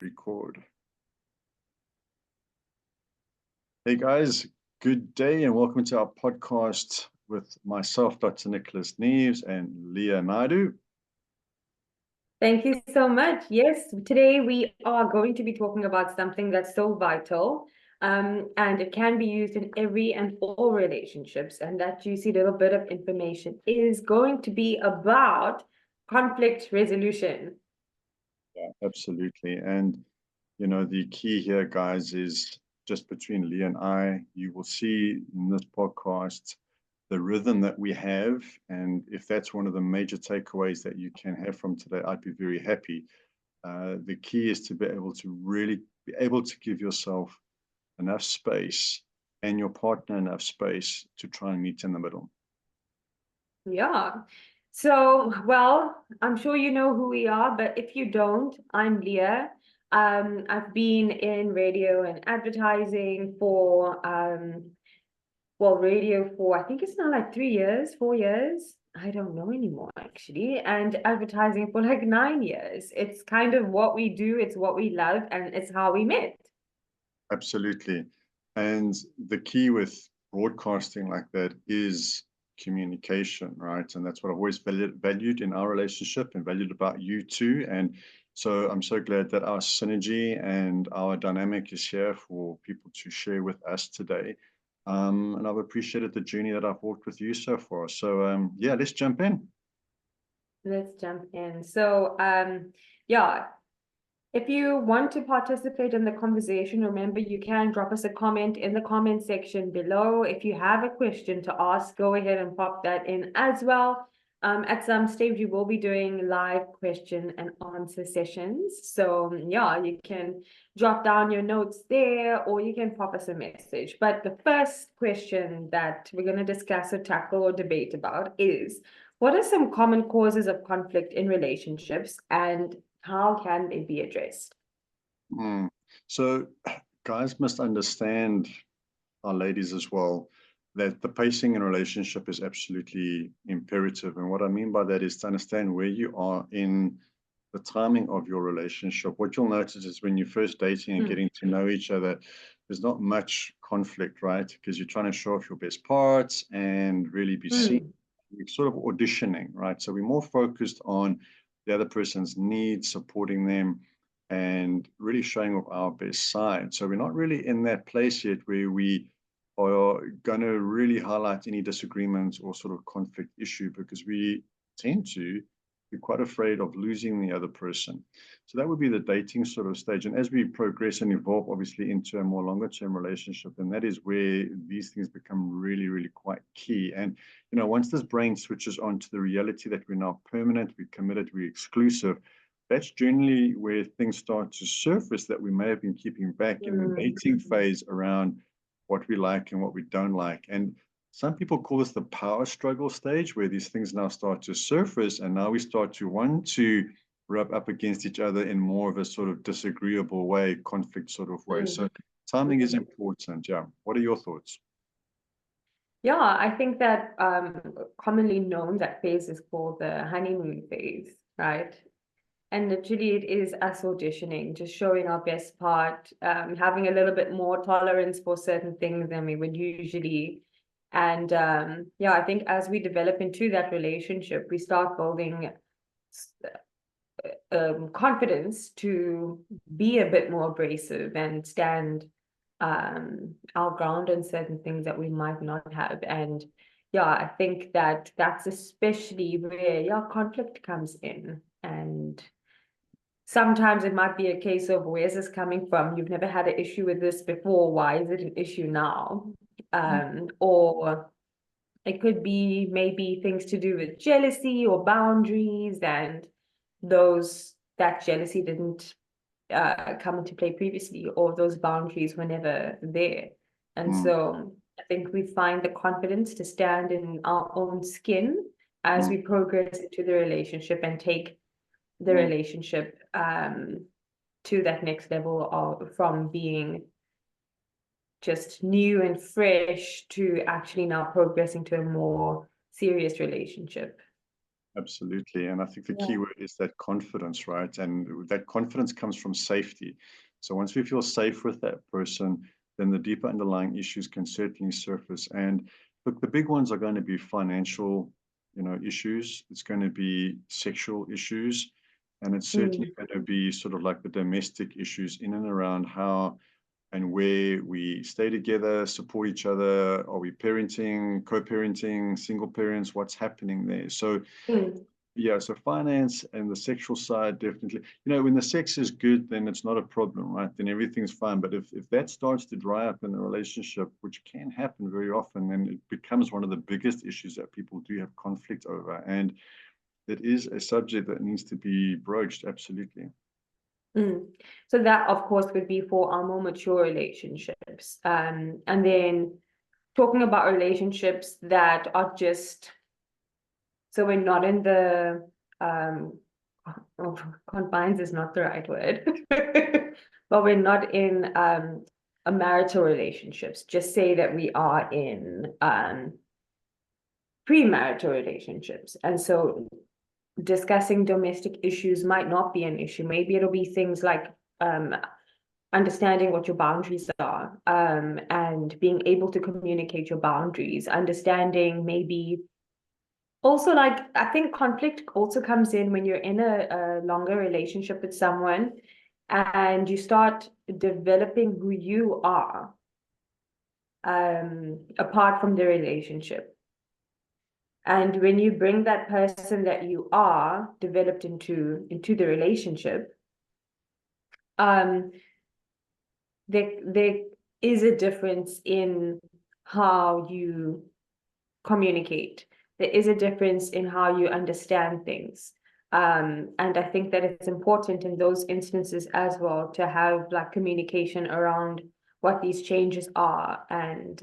Record. Hey guys, good day and welcome to our podcast with myself, Dr. Nicholas Neaves and Leah Naidu. Thank you so much. Yes, today we are going to be talking about something that's so vital, and it can be used in every and all relationships. And that juicy little bit of information is going to be about conflict resolution. Yeah, absolutely. And the key here, guys, is just between Leah and I. You will see in this podcast the rhythm that we have. And if that's one of the major takeaways that you can have from today, I'd be very happy. The key is to be able to really be able to give yourself enough space and your partner enough space to try and meet in the middle. Yeah. So, well, I'm sure you know who we are, but if you don't, I'm Leah. I've been in radio and advertising for radio for I think it's now like 3 years, 4 years. I don't know anymore actually. And advertising for like 9 years. It's kind of what we do, it's what we love, and it's how we met. Absolutely. And the key with broadcasting like that is communication, right? And that's what I've always valued in our relationship and valued about you too. And so I'm so glad that our synergy and our dynamic is here for people to share with us today. And I've appreciated the journey that I've walked with you so far. So yeah, let's jump in. Let's jump in. So yeah, if you want to participate in the conversation, remember you can drop us a comment in the comment section below. If you have a question to ask, go ahead and pop that in as well. At some stage, we will be doing live question and answer sessions. So yeah, you can drop down your notes there, or you can pop us a message. But the first question that we're going to discuss or tackle or debate about is, what are some common causes of conflict in relationships, and how can they be addressed? So guys must understand, our ladies as well, that the pacing in a relationship is absolutely imperative. And what I mean by that is to understand where you are in the timing of your relationship. What you'll notice is when you're first dating and getting to know each other, there's not much conflict, right? Because you're trying to show off your best parts and really be seen. You're sort of auditioning, right? So we're more focused on the other person's needs, supporting them, and really showing off our best side. So we're not really in that place yet where we are going to really highlight any disagreements or sort of conflict issue, because we tend to be quite afraid of losing the other person. So that would be the dating sort of stage. And as we progress and evolve, obviously, into a more longer term relationship, then that is where these things become really, really quite key. And, once this brain switches on to the reality that we're now permanent, we're committed, we're exclusive, that's generally where things start to surface that we may have been keeping back in the dating phase around what we like and what we don't like. And some people call this the power struggle stage, where these things now start to surface, and now we start to want to rub up against each other in more of a sort of disagreeable way, conflict sort of way. So timing is important. Yeah. What are your thoughts? Yeah, I think that commonly known, that phase is called the honeymoon phase, right? And literally it is us auditioning, just showing our best part, having a little bit more tolerance for certain things than we would usually. And yeah, I think as we develop into that relationship, we start building confidence to be a bit more abrasive and stand our ground on certain things that we might not have. And yeah, I think that that's especially where conflict comes in. And sometimes it might be a case of, where's this coming from? You've never had an issue with this before. Why is it an issue now? Or it could be maybe things to do with jealousy or boundaries, and that jealousy didn't come into play previously, or those boundaries were never there. And so I think we find the confidence to stand in our own skin as we progress into the relationship and take the relationship to that next level of, from being just new and fresh to actually now progressing to a more serious relationship. Absolutely. And I think the key Yeah. word is that confidence, right? And that confidence comes from safety. So once we feel safe with that person, then the deeper underlying issues can certainly surface. And look, the big ones are going to be financial, issues. It's going to be sexual issues. And it's certainly Mm, going to be sort of like the domestic issues in and around how and where we stay together, support each other. Are we parenting, co-parenting, single parents? What's happening there? So mm, yeah, so finance and the sexual side, definitely. When the sex is good, then it's not a problem, right? Then everything's fine. But if that starts to dry up in the relationship, which can happen very often, then it becomes one of the biggest issues that people do have conflict over. And it is a subject that needs to be broached, absolutely. mm. So that, of course, would be for our more mature relationships. And then talking about relationships that are just, so we're not in the oh, confines is not the right word, but we're not in a marital relationships. Just say that we are in premarital relationships, and so discussing domestic issues might not be an issue. Maybe it'll be things like understanding what your boundaries are, and being able to communicate your boundaries, understanding maybe also, like, I think conflict also comes in when you're in a longer relationship with someone and you start developing who you are, apart from the relationship. And when you bring that person that you are developed into the relationship, um, there is a difference in how you communicate. There is a difference in how you understand things. And I think that it's important in those instances as well to have like communication around what these changes are, and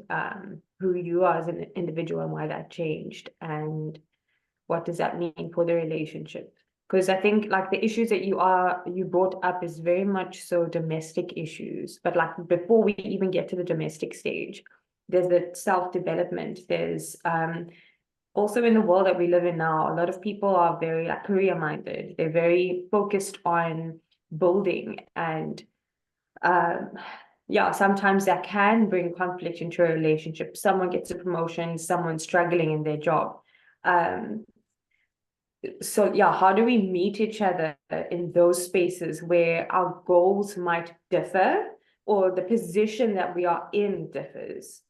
who you are as an individual and why that changed, and what does that mean for the relationship. Because I think like the issues that you brought up is very much so domestic issues, but like before we even get to the domestic stage, there's the self-development. There's also in the world that we live in now, a lot of people are very like career minded. They're very focused on building, and um yeah, sometimes that can bring conflict into a relationship. Someone gets a promotion, someone's struggling in their job. um so yeah, how do we meet each other in those spaces where our goals might differ, or the position that we are in differs?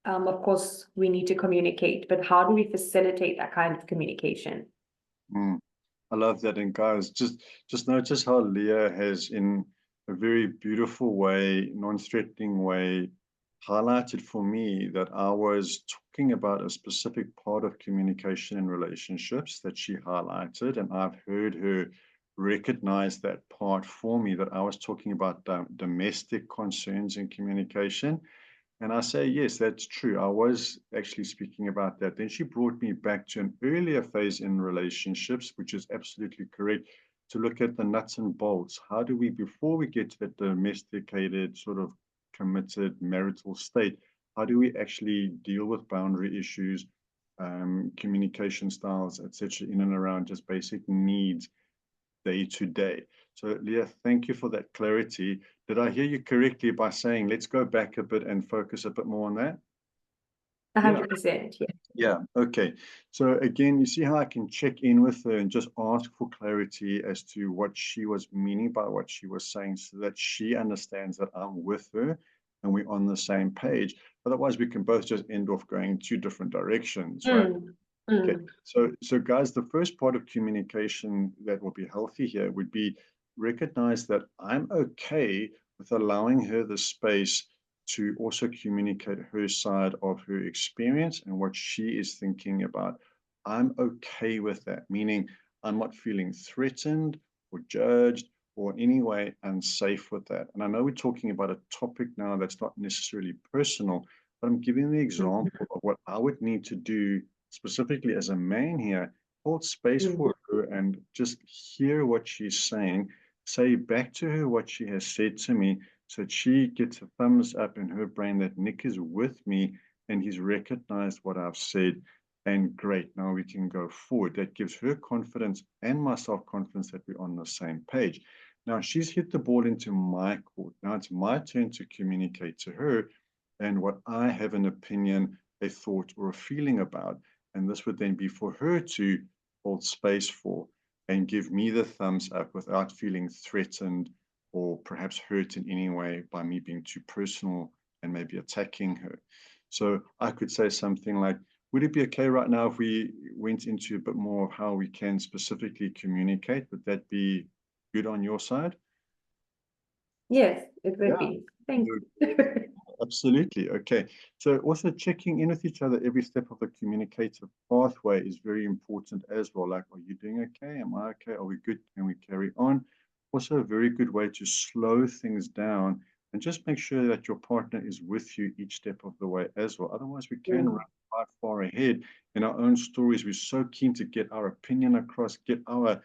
Of course, we need to communicate, but how do we facilitate that kind of communication? Mm. I love that. And guys, just notice how Leah has, in a very beautiful way, non-threatening way, highlighted for me that I was talking about a specific part of communication and relationships that she highlighted, and I've heard her recognize that part for me, that I was talking about domestic concerns in communication. And I say, yes, that's true. I was actually speaking about that. Then she brought me back to an earlier phase in relationships, which is absolutely correct, to look at the nuts and bolts. How do we, before we get to the domesticated, sort of committed marital state, how do we actually deal with boundary issues, communication styles, etc., in and around just basic needs day to day? So, Leah, thank you for that clarity. Did I hear you correctly by saying let's go back a bit and focus a bit more on that? Yeah. 100%, yeah. Yeah. Okay. So again, you see how I can check in with her and just ask for clarity as to what she was meaning by what she was saying, so that she understands that I'm with her and we're on the same page. Otherwise, we can both just end off going two different directions, right? Mm, Okay, mm, so guys, the first part of communication that will be healthy here would be recognize that I'm okay with allowing her the space to also communicate her side of her experience and what she is thinking about. I'm okay with that, meaning I'm not feeling threatened or judged or in any way unsafe with that. And I know we're talking about a topic now that's not necessarily personal, but I'm giving the mm, example of what I would need to do specifically as a man here. Hold space mm, for her and just hear what she's saying, say back to her what she has said to me, so that she gets a thumbs up in her brain that Nick is with me and he's recognized what I've said. and great, now we can go forward. That gives her confidence and myself confidence that we're on the same page. Now she's hit the ball into my court. Now it's my turn to communicate to her and what I have an opinion, a thought, or a feeling about. And this would then be for her to hold space for and give me the thumbs up without feeling threatened or perhaps hurt in any way by me being too personal and maybe attacking her. So I could say something like, would it be okay right now if we went into a bit more of how we can specifically communicate? Would that be good on your side? Yes, it would Yeah. be. Thank you. Absolutely. Okay. So also checking in with each other every step of the communicative pathway is very important as well. Like, are you doing okay? Am I okay? Are we good? Can we carry on? Also a very good way to slow things down and just make sure that your partner is with you each step of the way as well. Otherwise, we can run quite far ahead in our own stories. We're so keen to get our opinion across, get our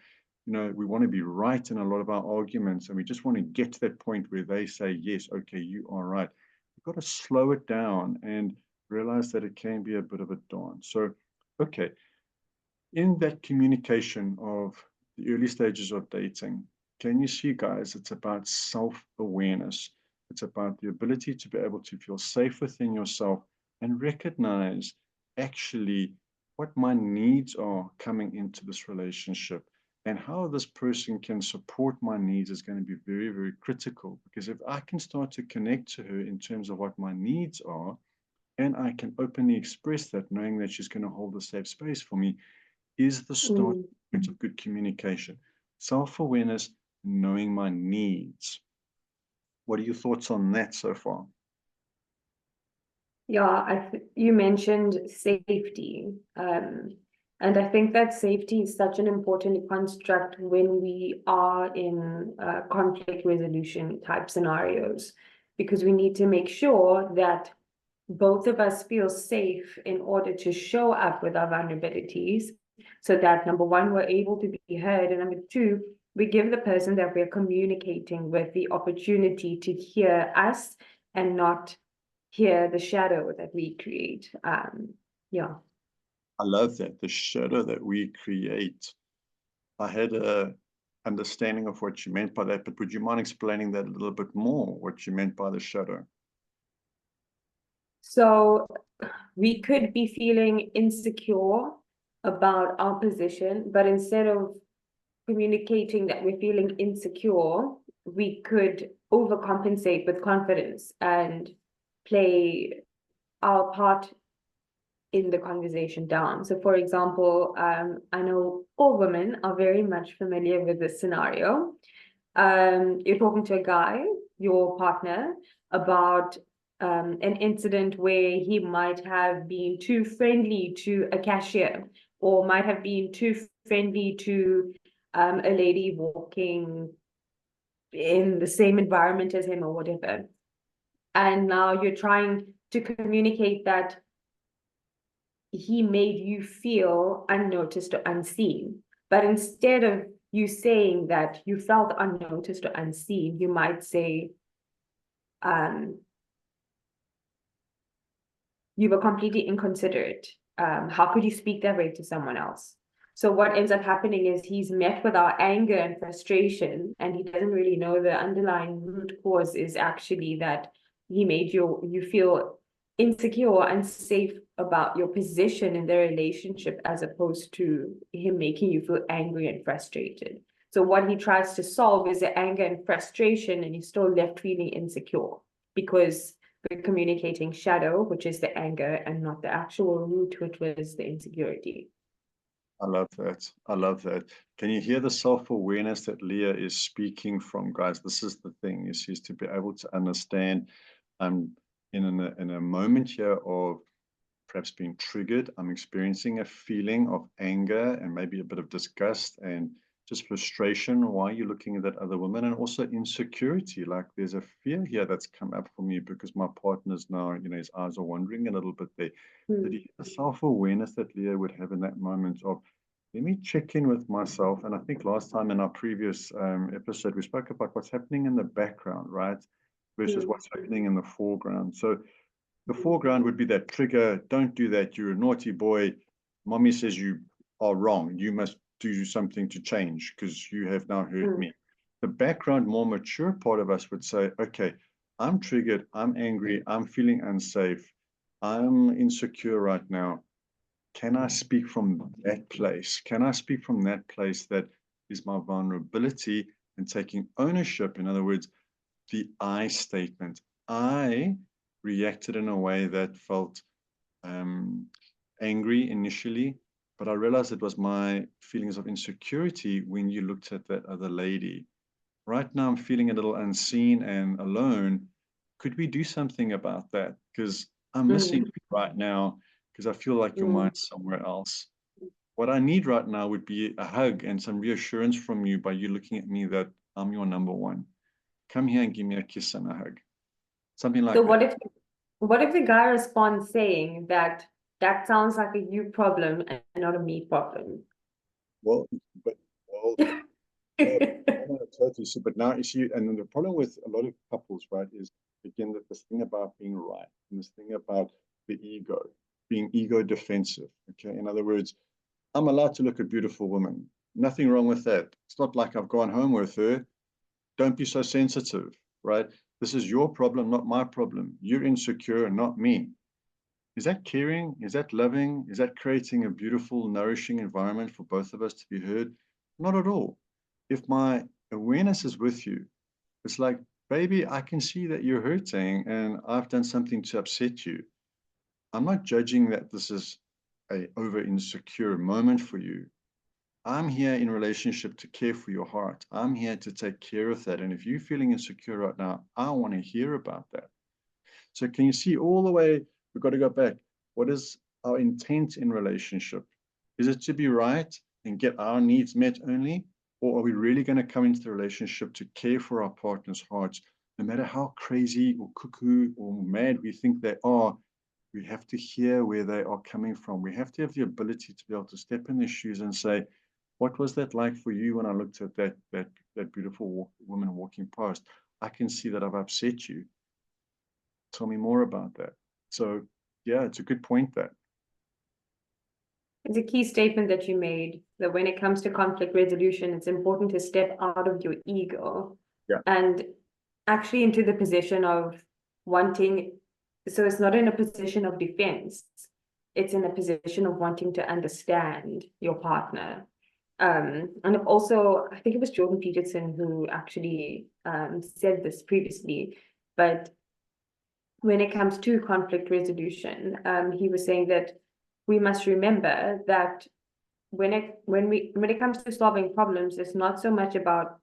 we want to be right in a lot of our arguments, and we just want to get to that point where they say, yes, okay, you are right. You've got to slow it down and realize that it can be a bit of a dance. So, okay, in that communication of the early stages of dating, can you see, guys, it's about self-awareness. It's about the ability to be able to feel safe within yourself and recognize actually what my needs are coming into this relationship and how this person can support my needs is going to be very, very critical. Because if I can start to connect to her in terms of what my needs are, and I can openly express that, knowing that she's going to hold a safe space for me, is the start point of good communication. Self-awareness, knowing my needs. What are your thoughts on that so far? Yeah, you mentioned safety. And I think that safety is such an important construct when we are in conflict resolution type scenarios, because we need to make sure that both of us feel safe in order to show up with our vulnerabilities, so that number one, we're able to be heard, and number two, we give the person that we're communicating with the opportunity to hear us and not hear the shadow that we create. Yeah. I love that, the shadow that we create. I had a understanding of what you meant by that, but would you mind explaining that a little bit more, what you meant by the shadow? So we could be feeling insecure about our position, but instead of communicating that we're feeling insecure, we could overcompensate with confidence and play our part in the conversation down. So for example, I know all women are very much familiar with this scenario. You're talking to a guy, your partner, about an incident where he might have been too friendly to a cashier, or might have been too friendly to a lady walking in the same environment as him or whatever. And now you're trying to communicate that he made you feel unnoticed or unseen. But instead of you saying that you felt unnoticed or unseen, you might say, you were completely inconsiderate. How could you speak that way to someone else? So what ends up happening is he's met with our anger and frustration, and he doesn't really know the underlying root cause is actually that he made you feel insecure, unsafe about your position in the relationship, as opposed to him making you feel angry and frustrated. So what he tries to solve is the anger and frustration, and he's still left feeling insecure because we're communicating shadow, which is the anger, and not the actual root, which was the insecurity. I love that. I love that. Can you hear the self-awareness that Leah is speaking from, guys? This is the thing, is to be able to understand I'm in a moment here of perhaps being triggered. I'm experiencing a feeling of anger and maybe a bit of disgust and just frustration. Why are you looking at that other woman? And also insecurity. Like there's a fear here that's come up for me because my partner's now, his eyes are wandering a little bit there. The self-awareness that Leah would have in that moment of, let me check in with myself. And I think last time in our previous episode, we spoke about what's happening in the background, right? Versus what's happening in the foreground. So the foreground would be that trigger, don't do that, you're a naughty boy, mommy says you are wrong. You must do something to change because you have now hurt me. The background, more mature part of us would say, okay, I'm triggered, I'm angry, I'm feeling unsafe, I'm insecure right now. Can I speak from that place? Can I speak from that place that is my vulnerability and taking ownership? In other words, the I statement. I reacted in a way that felt angry initially, but I realized it was my feelings of insecurity when you looked at that other lady. Right now, I'm feeling a little unseen and alone. Could we do something about that? Because I'm missing you right now because I feel like your mind's somewhere else. What I need right now would be a hug and some reassurance from you by you looking at me that I'm your number one. Come here and give me a kiss and a hug. Something So like that. what if the guy responds saying that that sounds like a you problem and not a me problem? Well, but well, no, no, totally. So, but now you see, and then the problem with a lot of couples, right, is again that this thing about being right and this thing about the ego, being ego defensive. Okay, in other words, I'm allowed to look at beautiful women. Nothing wrong with that. It's not like I've gone home with her. Don't be so sensitive, right? This is your problem, not my problem. You're insecure, not me. Is that caring? Is that loving? Is that creating a beautiful, nourishing environment for both of us to be heard? Not at all. If my awareness is with you, it's like, baby, I can see that you're hurting and I've done something to upset you. I'm not judging that this is a over insecure moment for you. I'm here in relationship to care for your heart. I'm here to take care of that. And if you're feeling insecure right now, I want to hear about that. So can you see all the way? We've got to go back. What is our intent in relationship? Is it to be right and get our needs met only? Or are we really going to come into the relationship to care for our partner's hearts, no matter how crazy or cuckoo or mad we think they are? We have to hear where they are coming from. We have to have the ability to be able to step in their shoes and say, what was that like for you when I looked at that beautiful woman walking past? I can see that I've upset you. Tell me more about that. So, yeah, it's a good point that. It's a key statement that you made that when it comes to conflict resolution, it's important to step out of your ego Yeah. and actually into the position of wanting. So it's not in a position of defense, it's in a position of wanting to understand your partner. And also, I think it was Jordan Peterson who actually said this previously, but when it comes to conflict resolution, he was saying that we must remember that when it comes to solving problems, it's not so much about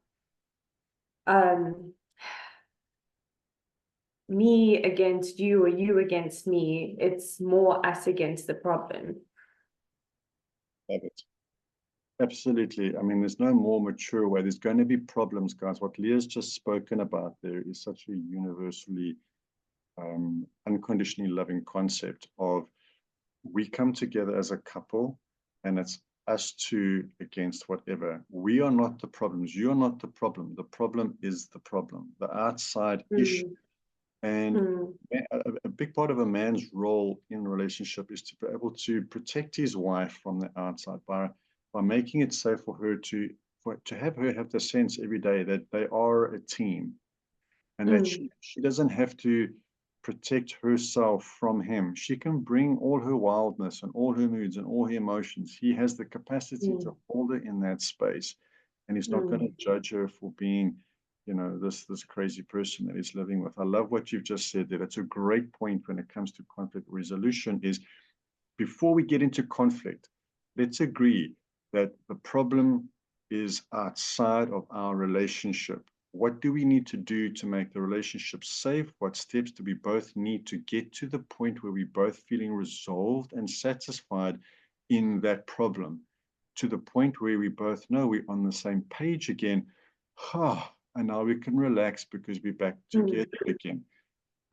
me against you or you against me. It's more us against the problem. Love it. Absolutely. I mean, there's no more mature way. There's going to be problems, guys. What Leah's just spoken about there is such a universally unconditionally loving concept of we come together as a couple and it's us two against whatever. We are not the problems. You're not the problem. The problem is the problem, the outside issue. And a big part of a man's role in a relationship is to be able to protect his wife from the outside by making it safe for her to have her have the sense every day that they are a team and that she doesn't have to protect herself from him. She can bring all her wildness and all her moods and all her emotions. He has the capacity to hold her in that space, and he's not going to judge her for being, you know, this crazy person that he's living with. I love what you've just said there. That's a great point when it comes to conflict resolution is before we get into conflict, let's agree that the problem is outside of our relationship. What do we need to do to make the relationship safe? What steps do we both need to get to the point where we're both feeling resolved and satisfied in that problem? To the point where we both know we're on the same page again. And now we can relax because we're back together again.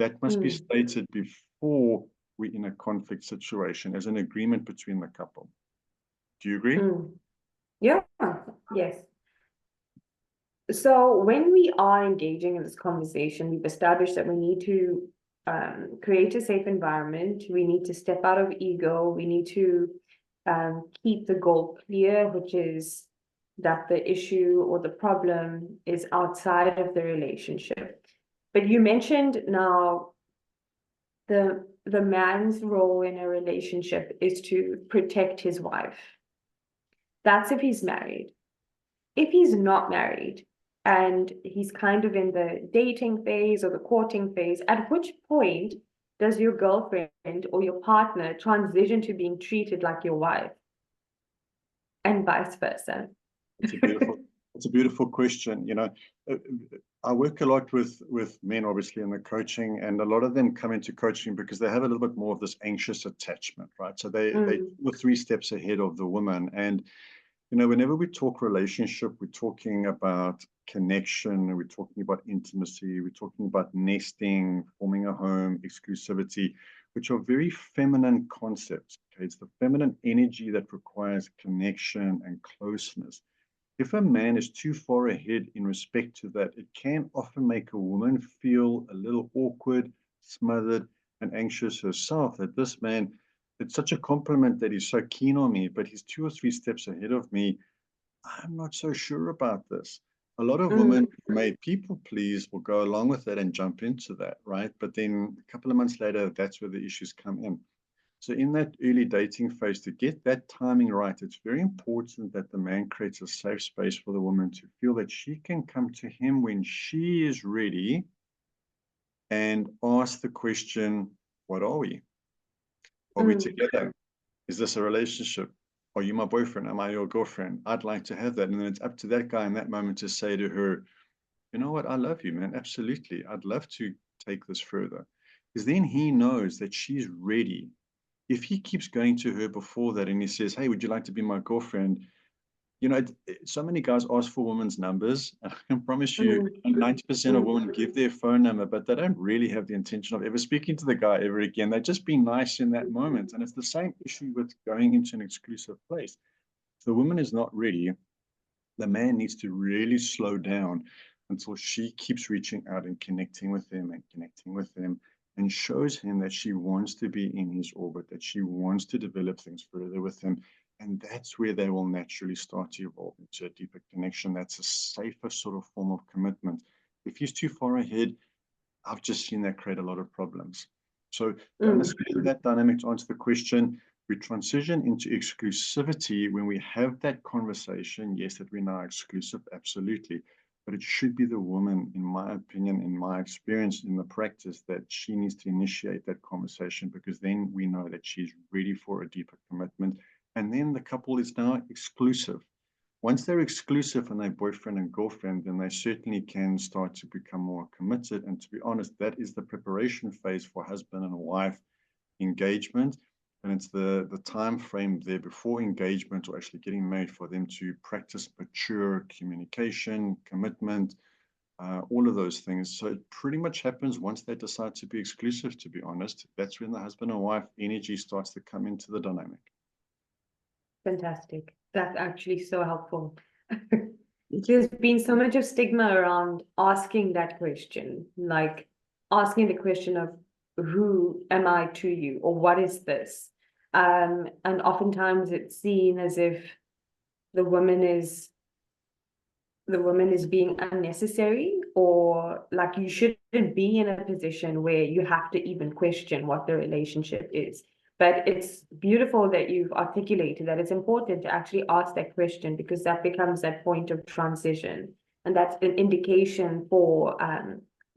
That must be stated before we're in a conflict situation as an agreement between the couple. Do you agree? Yeah, yes. So when we are engaging in this conversation, we've established that we need to create a safe environment. We need to step out of ego. We need to keep the goal clear, which is that the issue or the problem is outside of the relationship. But you mentioned now the man's role in a relationship is to protect his wife. That's if he's married. If he's not married and he's kind of in the dating phase or the courting phase, at which point does your girlfriend or your partner transition to being treated like your wife? And vice versa. It's a beautiful question. You know, I work a lot with men, obviously, in the coaching, and a lot of them come into coaching because they have a little bit more of this anxious attachment, right? So they 3 steps ahead of the woman. And you know, whenever we talk relationship, we're talking about connection, we're talking about intimacy, we're talking about nesting, forming a home, exclusivity, which are very feminine concepts. Okay, it's the feminine energy that requires connection and closeness. If a man is too far ahead in respect to that, it can often make a woman feel a little awkward, smothered, and anxious herself that this man, it's such a compliment that he's so keen on me, but he's 2 or 3 steps ahead of me. I'm not so sure about this. A lot of women who may people please will go along with that and jump into that, right? But then a couple of months later, that's where the issues come in. So in that early dating phase, to get that timing right, it's very important that the man creates a safe space for the woman to feel that she can come to him when she is ready and ask the question, what are we? Are we together? Is this a relationship? Are you my boyfriend? Am I your girlfriend? I'd like to have that. And then it's up to that guy in that moment to say to her, you know what? I love you, man. Absolutely. I'd love to take this further. Because then he knows that she's ready. If he keeps going to her before that and he says, hey, would you like to be my girlfriend? You know, so many guys ask for women's numbers. I can promise you 90% of women give their phone number, but they don't really have the intention of ever speaking to the guy ever again. They just be nice in that moment. And it's the same issue with going into an exclusive place. If the woman is not ready, the man needs to really slow down until she keeps reaching out and connecting with him and shows him that she wants to be in his orbit, that she wants to develop things further with him. And that's where they will naturally start to evolve into a deeper connection. That's a safer sort of form of commitment. If he's too far ahead, I've just seen that create a lot of problems. So to understand that dynamic, to answer the question, we transition into exclusivity when we have that conversation. Yes, that we're now exclusive, absolutely. But it should be the woman, in my opinion, in my experience, in the practice, that she needs to initiate that conversation, because then we know that she's ready for a deeper commitment. And then the couple is now exclusive. Once they're exclusive and they're boyfriend and girlfriend, then they certainly can start to become more committed. And to be honest, that is the preparation phase for husband and wife engagement. And it's the time frame there before engagement or actually getting married for them to practice mature communication, commitment, all of those things. So it pretty much happens once they decide to be exclusive, to be honest. That's when the husband and wife energy starts to come into the dynamic. Fantastic. That's actually so helpful. There's been so much of stigma around asking that question, like asking the question of who am I to you, or what is this? And oftentimes it's seen as if the woman is being unnecessary, or like you shouldn't be in a position where you have to even question what the relationship is. But it's beautiful that you've articulated that it's important to actually ask that question, because that becomes that point of transition. And that's an indication for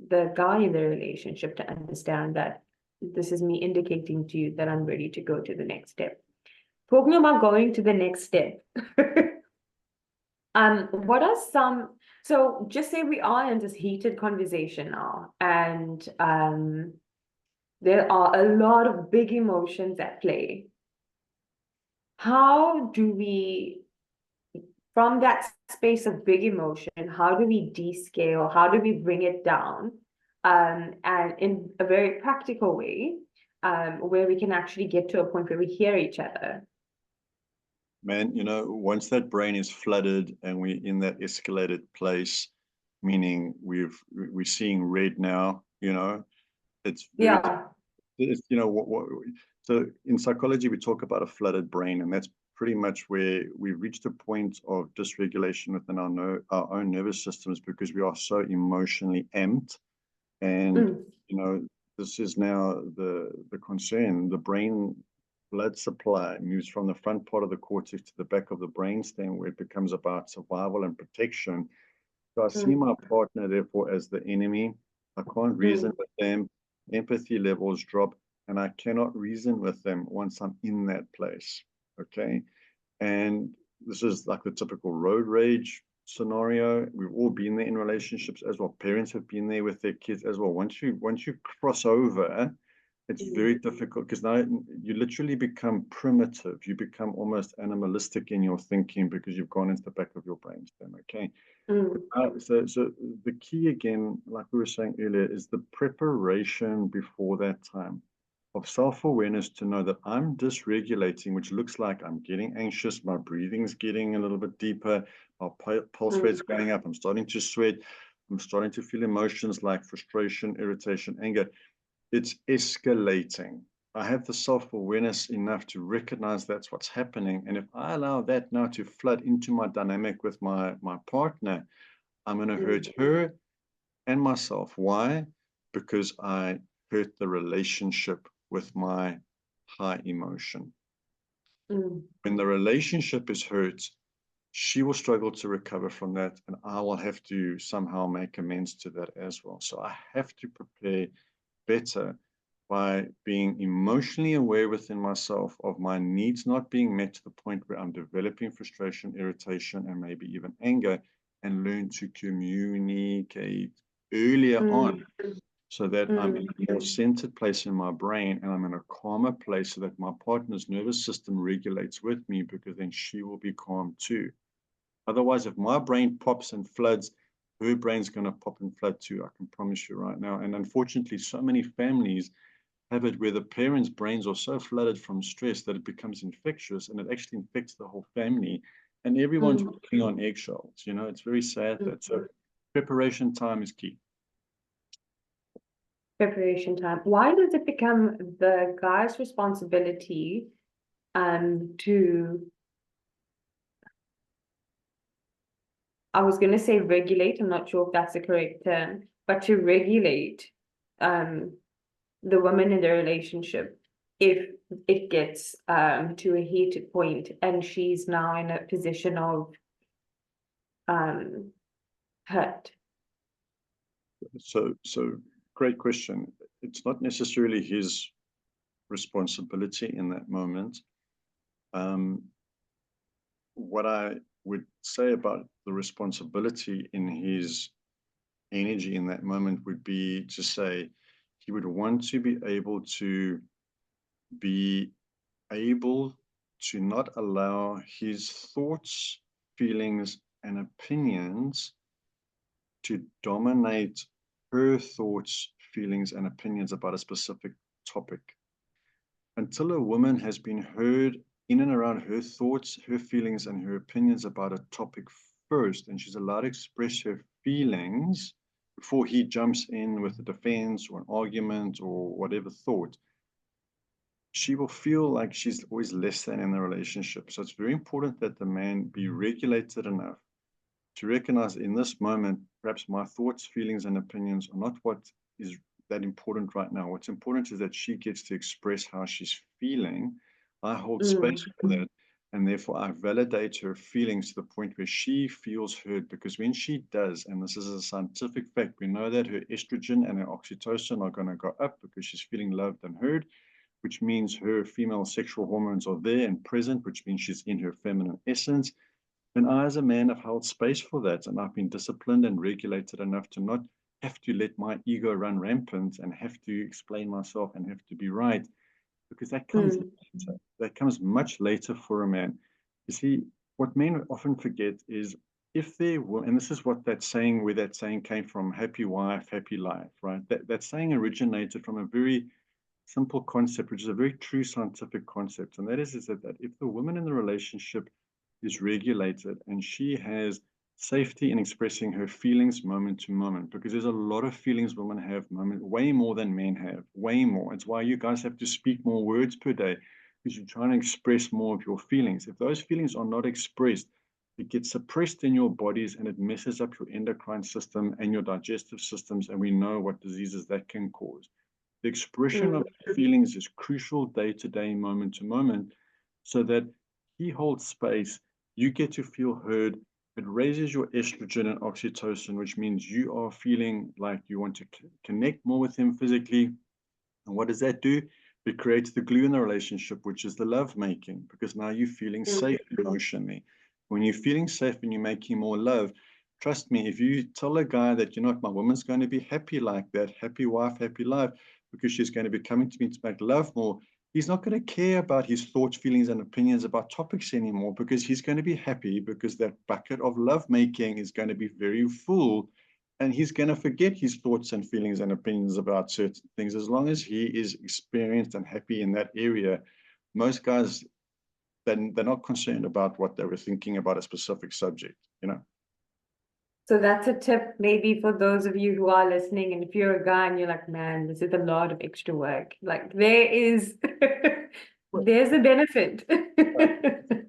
the guy in the relationship to understand that this is me indicating to you that I'm ready to go to the next step. Talking about going to the next step. What are some, so just say we are in this heated conversation now, and there are a lot of big emotions at play. How do we, from that space of big emotion, how do we descale? How do we bring it down? And in a very practical way, where we can actually get to a point where we hear each other. Man, you know, once that brain is flooded and we're in that escalated place, meaning we're seeing red now, you know, it's very, Yeah. it's, you know, so in psychology, we talk about a flooded brain, and that's pretty much where we've reached a point of dysregulation within our own nervous systems because we are so emotionally amped. And, this is now the concern. The brain blood supply moves from the front part of the cortex to the back of the brainstem, where it becomes about survival and protection. So I see my partner, therefore, as the enemy. I can't reason with them. Empathy levels drop, and I cannot reason with them once I'm in that place. Okay. And this is like the typical road rage scenario. We've all been there in relationships as well. Parents have been there with their kids as well. Once you cross over, it's very difficult because now you literally become primitive. You become almost animalistic in your thinking because you've gone into the back of your brainstem. Okay. So the key again, like we were saying earlier, is the preparation before that time of self-awareness to know that I'm dysregulating, which looks like I'm getting anxious, my breathing's getting a little bit deeper, my pulse rate's going up, I'm starting to sweat, I'm starting to feel emotions like frustration, irritation, anger. It's escalating. I have the self-awareness enough to recognize that's what's happening. And if I allow that now to flood into my dynamic with my partner, I'm going to hurt her and myself. Why? Because I hurt the relationship with my high emotion. When the relationship is hurt, she will struggle to recover from that, and I will have to somehow make amends to that as well. So I have to prepare better by being emotionally aware within myself of my needs not being met to the point where I'm developing frustration, irritation, and maybe even anger, and learn to communicate earlier on so that I'm in a more centered place in my brain and I'm in a calmer place so that my partner's nervous system regulates with me, because then she will be calm too. Otherwise, if my brain pops and floods, her brain's going to pop and flood too. I can promise you right now. And unfortunately, so many families have it where the parents' brains are so flooded from stress that it becomes infectious, and it actually infects the whole family, and everyone's walking on eggshells. It's very sad that. So preparation time is key. Preparation time. Why does it become the guy's responsibility to, I was going to say regulate, I'm not sure if that's the correct term, but to regulate the woman in the relationship if it gets to a heated point and she's now in a position of hurt? So great question. It's not necessarily his responsibility in that moment. What I would say about the responsibility in his energy in that moment would be to say he would want to be able to not allow his thoughts, feelings, and opinions to dominate her thoughts, feelings, and opinions about a specific topic. Until a woman has been heard in and around her thoughts, her feelings, and her opinions about a topic first, and she's allowed to express her feelings before he jumps in with a defense or an argument or whatever thought, she will feel like she's always less than in the relationship. So it's very important that the man be regulated enough to recognize in this moment, perhaps my thoughts, feelings, and opinions are not what is that important right now. What's important is that she gets to express how she's feeling. I hold space for that. And therefore, I validate her feelings to the point where she feels heard. Because when she does, and this is a scientific fact, we know that her estrogen and her oxytocin are going to go up because she's feeling loved and heard, which means her female sexual hormones are there and present, which means she's in her feminine essence. And I, as a man, have held space for that. And I've been disciplined and regulated enough to not have to let my ego run rampant and have to explain myself and have to be right, because that comes later. That comes much later for a man. You see, what men often forget is if they will, and this is what that saying, where that saying came from, happy wife, happy life, right? That saying originated from a very simple concept, which is a very true scientific concept. And that is that if the woman in the relationship is regulated and she has safety in expressing her feelings moment to moment, because there's a lot of feelings women have way more than men have, way more. It's why you guys have to speak more words per day, because you're trying to express more of your feelings. If those feelings are not expressed, it gets suppressed in your bodies and it messes up your endocrine system and your digestive systems. And we know what diseases that can cause. The expression of feelings is crucial day to day, moment to moment, so that he holds space, you get to feel heard. It raises your estrogen and oxytocin, which means you are feeling like you want to connect more with him physically. And what does that do? It creates the glue in the relationship, which is the love making, because now you're feeling safe emotionally. When you're feeling safe and you're making more love, trust me, if you tell a guy that, you know what, my woman's going to be happy like that, happy wife, happy life, because she's going to be coming to me to make love more, he's not going to care about his thoughts, feelings, and opinions about topics anymore, because he's going to be happy because that bucket of love making is going to be very full, and he's going to forget his thoughts and feelings and opinions about certain things. As long as he is experienced and happy in that area, most guys, then they're not concerned about what they were thinking about a specific subject, you know. So that's a tip maybe for those of you who are listening. And if you're a guy and you're like, man, this is a lot of extra work. Like there is, there's a benefit.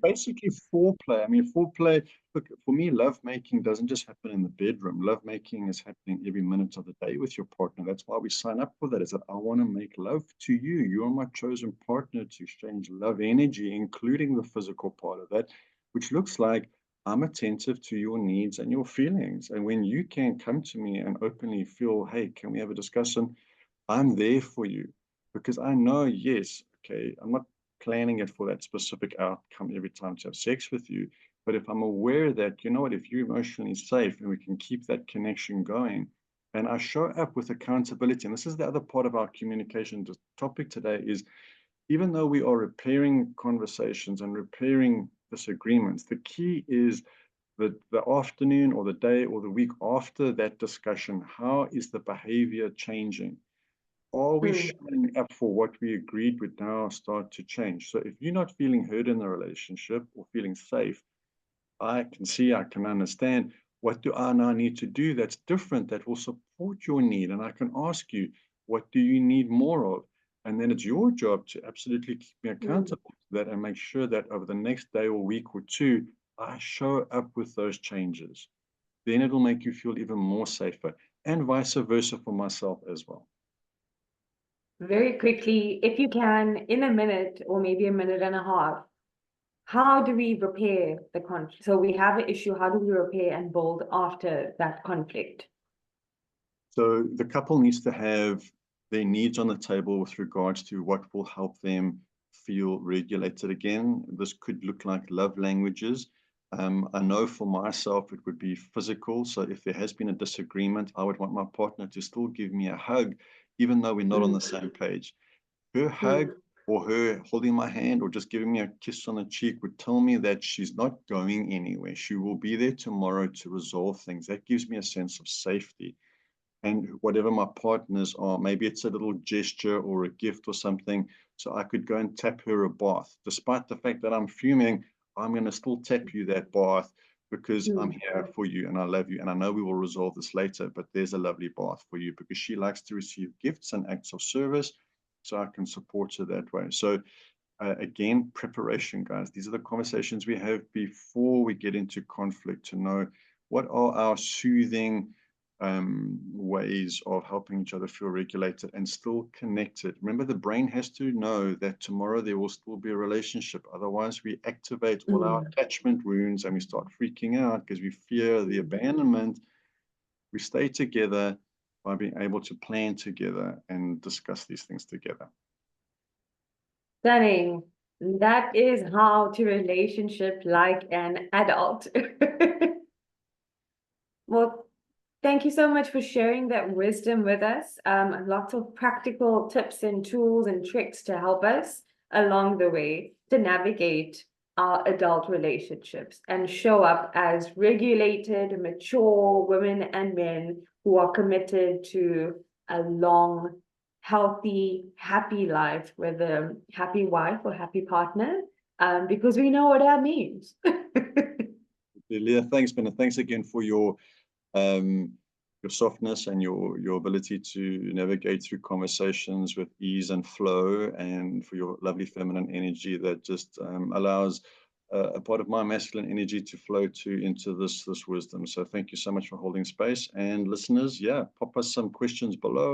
Basically foreplay. I mean, foreplay, look, for me, love making doesn't just happen in the bedroom. Love making is happening every minute of the day with your partner. That's why we sign up for that, is that I want to make love to you. You're my chosen partner to exchange love energy, including the physical part of that, which looks like I'm attentive to your needs and your feelings. And when you can come to me and openly feel, hey, can we have a discussion? I'm there for you, because I know, yes, okay, I'm not planning it for that specific outcome every time to have sex with you. But if I'm aware that, you know what, if you're emotionally safe and we can keep that connection going, and I show up with accountability, and this is the other part of our communication topic today, is even though we are repairing conversations and repairing disagreements, the key is the afternoon or the day or the week after that discussion, how is the behavior changing? Are we showing up for what we agreed would now start to change? So if you're not feeling heard in the relationship or feeling safe, I can see, I can understand, what do I now need to do that's different, that will support your need? And I can ask you, what do you need more of? And then it's your job to absolutely keep me accountable to that and make sure that over the next day or week or two, I show up with those changes. Then it will make you feel even more safer, and vice versa for myself as well. Very quickly, if you can, in a minute or maybe a minute and a half, how do we repair the conflict? So we have an issue, how do we repair and build after that conflict? So the couple needs to have their needs on the table with regards to what will help them feel regulated again. This could look like love languages. I know for myself, it would be physical. So if there has been a disagreement, I would want my partner to still give me a hug, even though we're not on the same page. Her hug or her holding my hand or just giving me a kiss on the cheek would tell me that she's not going anywhere. She will be there tomorrow to resolve things. That gives me a sense of safety. And whatever my partners are, maybe it's a little gesture or a gift or something. So I could go and tap her a bath. Despite the fact that I'm fuming, I'm going to still tap you that bath because I'm here for you and I love you. And I know we will resolve this later, but there's a lovely bath for you, because she likes to receive gifts and acts of service. So I can support her that way. So again, preparation, guys. These are the conversations we have before we get into conflict, to know what are our soothing ways of helping each other feel regulated and still connected. Remember, the brain has to know that tomorrow there will still be a relationship. Otherwise, we activate all our attachment wounds and we start freaking out because we fear the abandonment. We stay together by being able to plan together and discuss these things together. Stunning. That is how to relationship like an adult. Well, thank you so much for sharing that wisdom with us. Lots of practical tips and tools and tricks to help us along the way to navigate our adult relationships and show up as regulated, mature women and men who are committed to a long, healthy, happy life with a happy wife or happy partner, because we know what that means. Leah, thanks, Ben. Thanks again for your softness and your ability to navigate through conversations with ease and flow, and for your lovely feminine energy that just allows a part of my masculine energy to flow into this wisdom. So thank you so much for holding space. And listeners, yeah, pop us some questions below.